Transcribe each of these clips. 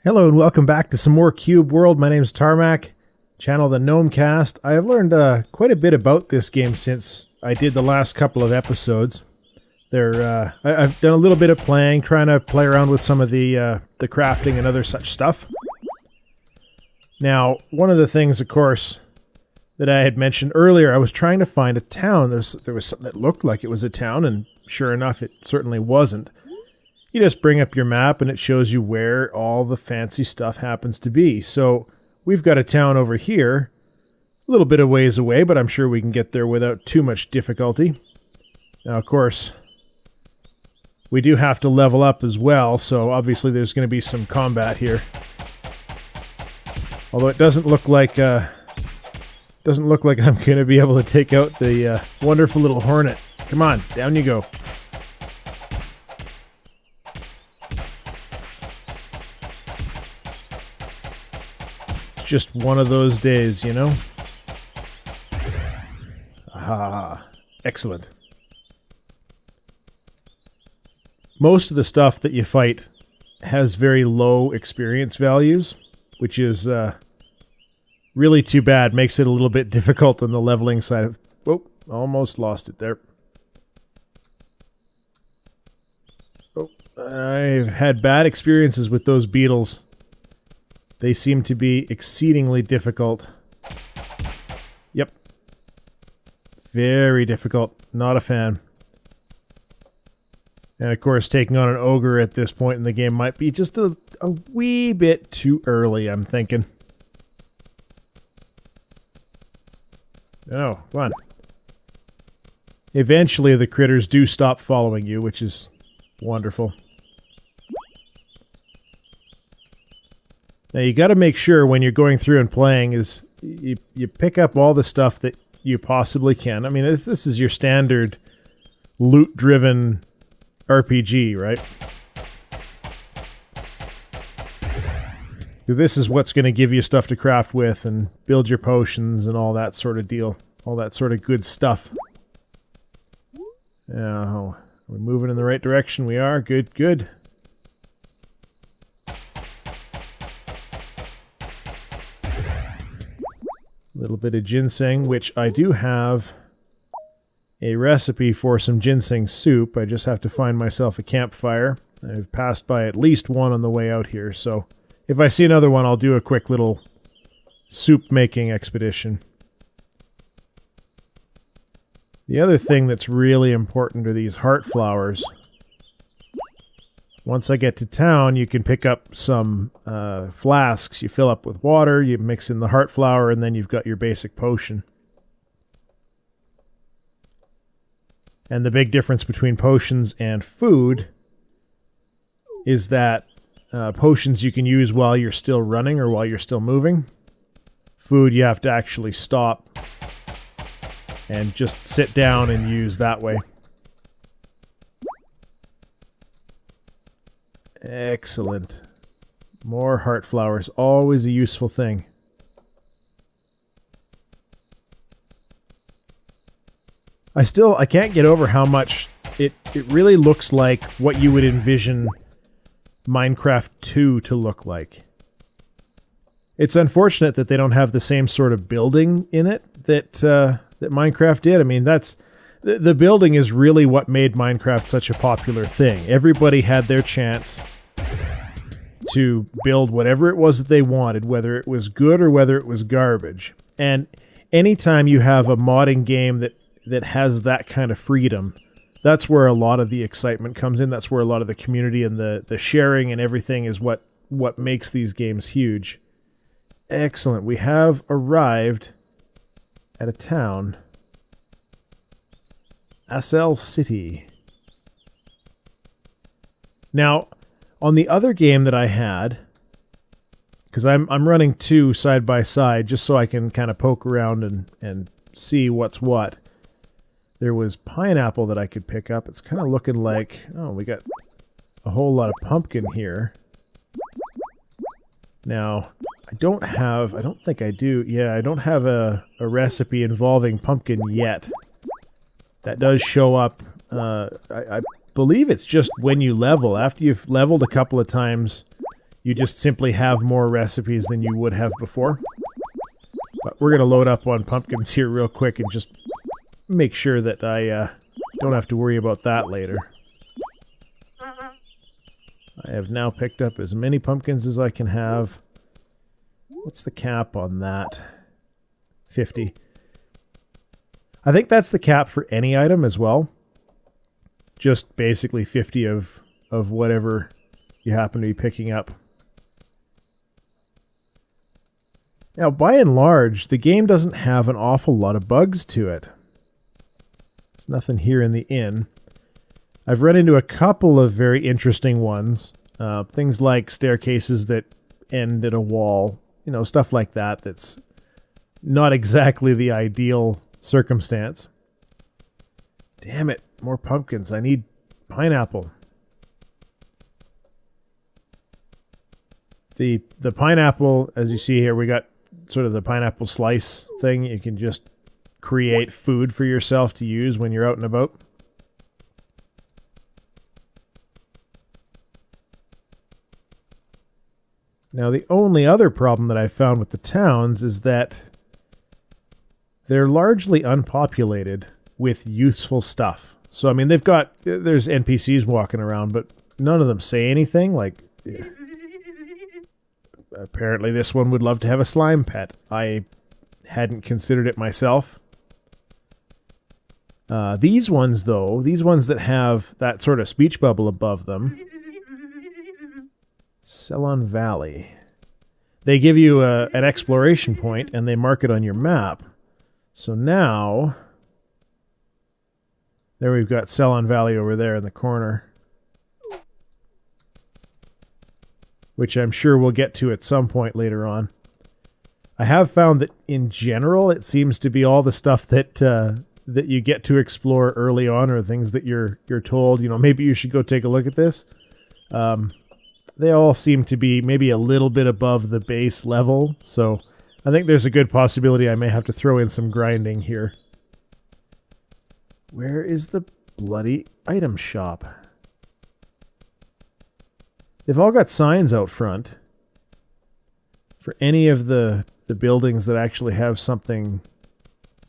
Hello and welcome back to some more Cube World. My name is Tarmack, channel the Gnome Cast. I have learned quite a bit about this game since I did the last couple of episodes. I've done a little bit of playing, trying to play around with some of the crafting and other such stuff. Now, one of the things, of course, that I had mentioned earlier, I was trying to find a town. There was something that looked like it was a town, and sure enough, it certainly wasn't. You just bring up your map and it shows you where all the fancy stuff happens to be. So we've got a town over here, a little bit of ways away, but I'm sure we can get there without too much difficulty. Now, of course, we do have to level up as well, so obviously there's going to be some combat here. Although it doesn't look like I'm going to be able to take out the wonderful little hornet. Come on, down you go. Just one of those days, you know? Ah, excellent. Most of the stuff that you fight has very low experience values, which is really too bad. Makes it a little bit difficult on the leveling side of... Whoa, almost lost it there. Oh, I've had bad experiences with those beetles. They seem to be exceedingly difficult. Yep. Very difficult. Not a fan. And of course, taking on an ogre at this point in the game might be just a wee bit too early, I'm thinking. Oh, come on. Eventually the critters do stop following you, which is wonderful. Now you got to make sure when you're going through and playing is you pick up all the stuff that you possibly can. I mean, this is your standard loot-driven RPG, right? This is what's going to give you stuff to craft with and build your potions and all that sort of deal. All that sort of good stuff. Now, are we moving in the right direction? We are. Good, good. A little bit of ginseng, which I do have a recipe for some ginseng soup. I just have to find myself a campfire. I've passed by at least one on the way out here, so if I see another one, I'll do a quick little soup making expedition. The other thing that's really important are these heart flowers. Once I get to town, you can pick up some flasks. You fill up with water, you mix in the heart flower, and then you've got your basic potion. And the big difference between potions and food is that potions you can use while you're still running or while you're still moving. Food you have to actually stop and just sit down and use that way. Excellent. More heart flowers. Always a useful thing. I can't get over how much it really looks like what you would envision Minecraft 2 to look like. It's unfortunate that they don't have the same sort of building in it that Minecraft did. I mean, the building is really what made Minecraft such a popular thing. Everybody had their chance to build whatever it was that they wanted, whether it was good or whether it was garbage. And anytime you have a modding game that has that kind of freedom, that's where a lot of the excitement comes in. That's where a lot of the community and the sharing and everything is what makes these games huge. Excellent. We have arrived at a town. Asel City. Now, on the other game that I had, because I'm running two side by side just so I can kind of poke around and see what's what. There was pineapple that I could pick up. It's kind of looking like, oh, we got a whole lot of pumpkin here. Now, I don't think I do. Yeah, I don't have a recipe involving pumpkin yet. That does show up. I believe it's just when you level. After you've leveled a couple of times, you just simply have more recipes than you would have before. But we're going to load up on pumpkins here real quick and just make sure that I don't have to worry about that later. I have now picked up as many pumpkins as I can have. What's the cap on that? 50. I think that's the cap for any item as well. Just basically 50 of whatever you happen to be picking up. Now, by and large, the game doesn't have an awful lot of bugs to it. There's nothing here in the inn. I've run into a couple of very interesting ones. Things like staircases that end at a wall. You know, stuff like that that's not exactly the ideal circumstance. Damn it, more pumpkins. I need pineapple. The pineapple, as you see here, we got sort of the pineapple slice thing. You can just create food for yourself to use when you're out and about. Now, the only other problem that I found with the towns is that they're largely unpopulated with useful stuff. So, I mean, there's NPCs walking around, but none of them say anything. Like, apparently this one would love to have a slime pet. I hadn't considered it myself. These ones, though, these ones that have that sort of speech bubble above them, Ceylon Valley. They give you an exploration point, and they mark it on your map. So now, there we've got Ceylon Valley over there in the corner, which I'm sure we'll get to at some point later on. I have found that in general, it seems to be all the stuff that that you get to explore early on, or things that you're told, you know, maybe you should go take a look at this. They all seem to be maybe a little bit above the base level, so I think there's a good possibility I may have to throw in some grinding here. Where is the bloody item shop? They've all got signs out front for any of the buildings that actually have something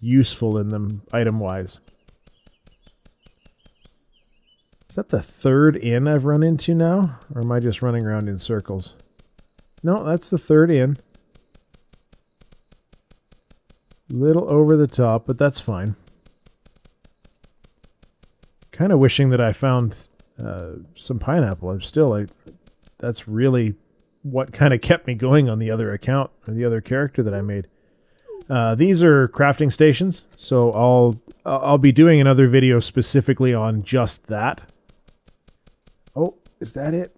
useful in them, item-wise. Is that the third inn I've run into now? Or am I just running around in circles? No, that's the third inn. Little over the top, but that's fine. Kind of wishing that I found some pineapple. That's really what kind of kept me going on the other account, or the other character that I made. These are crafting stations, so I'll be doing another video specifically on just that. Oh, is that it?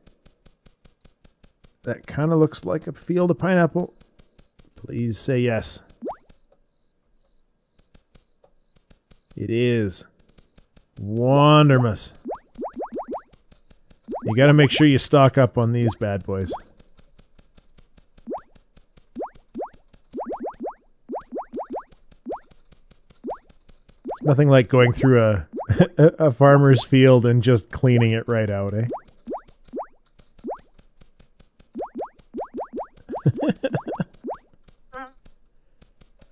That kind of looks like a field of pineapple. Please say yes. It is. Wondermus. You gotta make sure you stock up on these bad boys. Nothing like going through a farmer's field and just cleaning it right out, eh?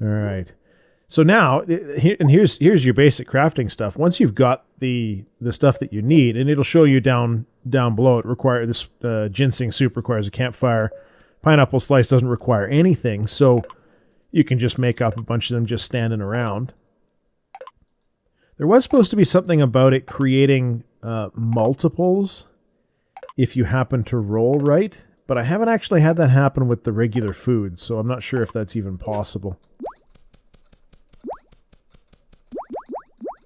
Alright. So now, and here's your basic crafting stuff. Once you've got the stuff that you need, and it'll show you down below, this ginseng soup requires a campfire. Pineapple slice doesn't require anything, so you can just make up a bunch of them just standing around. There was supposed to be something about it creating multiples if you happen to roll right, but I haven't actually had that happen with the regular food, so I'm not sure if that's even possible.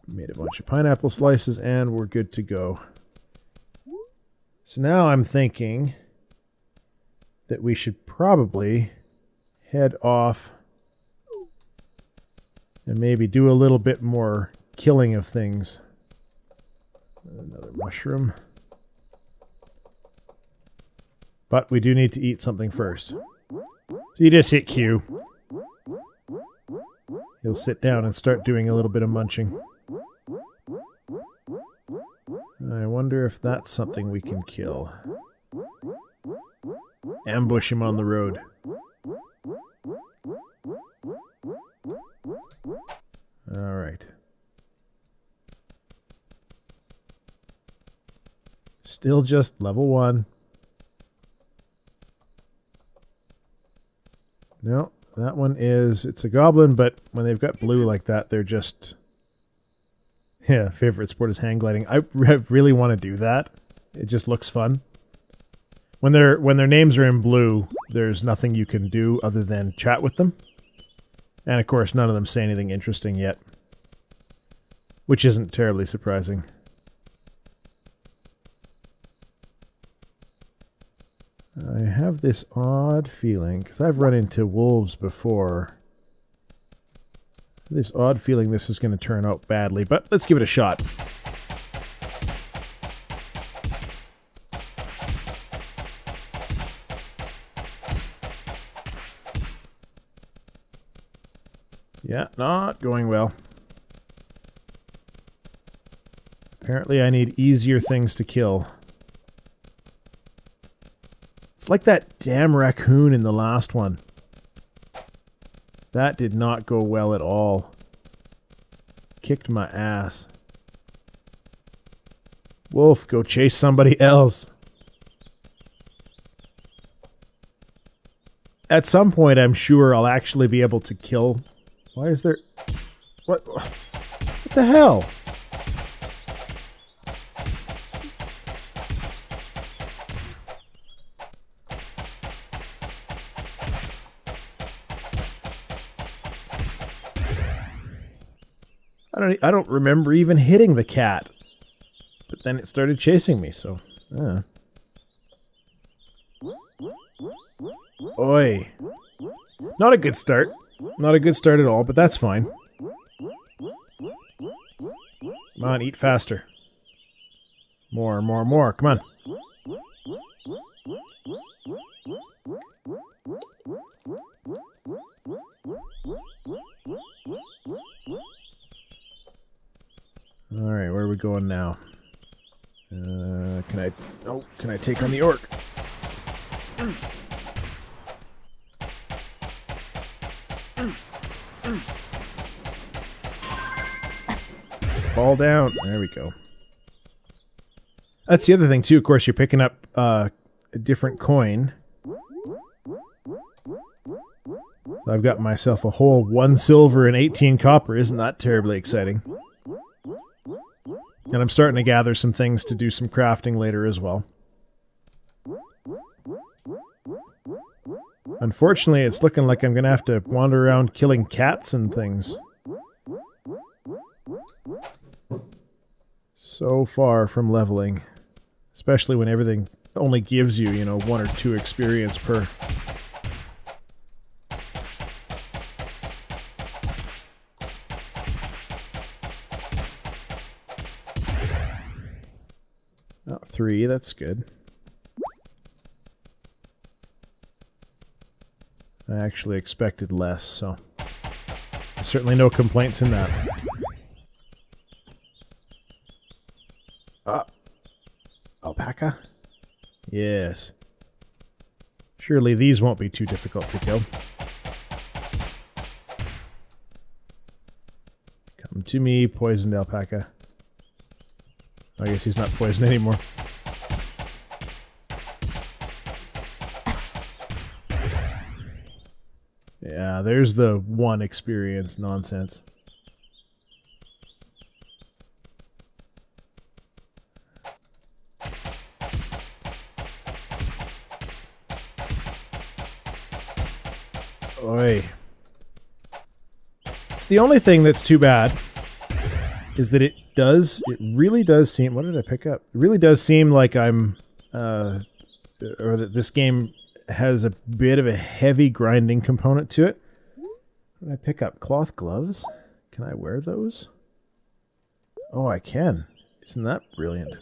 Made a bunch of pineapple slices, and we're good to go. So now I'm thinking that we should probably head off and maybe do a little bit more killing of things. Another mushroom. But we do need to eat something first. So you just hit Q. He'll sit down and start doing a little bit of munching. I wonder if that's something we can kill. Ambush him on the road. Alright. Still just level 1. No, that one is... It's a goblin, but when they've got blue like that, they're just... Yeah, favorite sport is hang gliding. I really want to do that. It just looks fun. When their names are in blue, there's nothing you can do other than chat with them. And of course, none of them say anything interesting yet. Which isn't terribly surprising. I have this odd feeling, because I've run into wolves before. This odd feeling this is going to turn out badly, but let's give it a shot. Yeah, not going well. Apparently I need easier things to kill. It's like that damn raccoon in the last one. That did not go well at all. Kicked my ass. Wolf, go chase somebody else. At some point, I'm sure I'll actually be able to kill... Why is there... What the hell? I don't remember even hitting the cat. But then it started chasing me, so... Oi. Not a good start. Not a good start at all, but that's fine. Come on, eat faster. More, more, more. Come on. Alright, where are we going now? Can I take on the orc? Fall down. There we go. That's the other thing too, of course, you're picking up a different coin. I've got myself a whole 1 silver and 18 copper. Isn't that terribly exciting? And I'm starting to gather some things to do some crafting later as well. Unfortunately, it's looking like I'm going to have to wander around killing cats and things. So far from leveling. Especially when everything only gives you, 1 or 2 experience per. Oh, 3, that's good. I actually expected less, so certainly no complaints in that. Alpaca? Yes. Surely these won't be too difficult to kill. Come to me, poisoned alpaca. I guess he's not poisoned anymore. Yeah, there's the 1 experience nonsense. Oi. It's the only thing that's too bad is that it really does seem, what did I pick up? It really does seem like I'm, or that this game has a bit of a heavy grinding component to it. What did I pick up? Cloth gloves? Can I wear those? Oh, I can. Isn't that brilliant?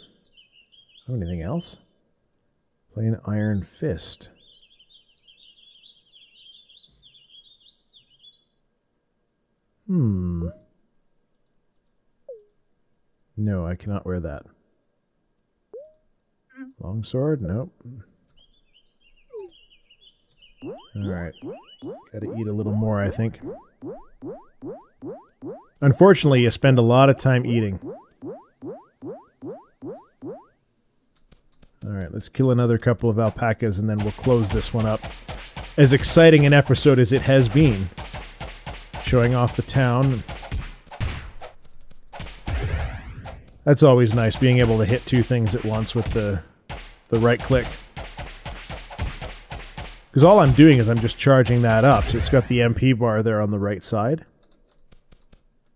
Oh, anything else? Plain iron fist. No, I cannot wear that. Longsword? Nope. Alright. Gotta eat a little more, I think. Unfortunately, you spend a lot of time eating. Alright, let's kill another couple of alpacas and then we'll close this one up. As exciting an episode as it has been. Showing off the town. That's always nice, being able to hit two things at once with the right click. Because all I'm doing is I'm just charging that up, so it's got the MP bar there on the right side.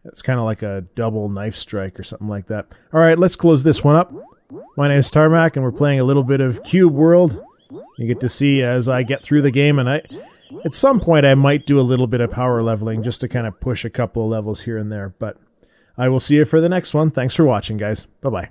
It's kind of like a double knife strike or something like that. Alright, let's close this one up. My name is Tarmack, and we're playing a little bit of Cube World. You get to see as I get through the game, and at some point I might do a little bit of power leveling just to kind of push a couple of levels here and there, but I will see you for the next one. Thanks for watching, guys. Bye-bye.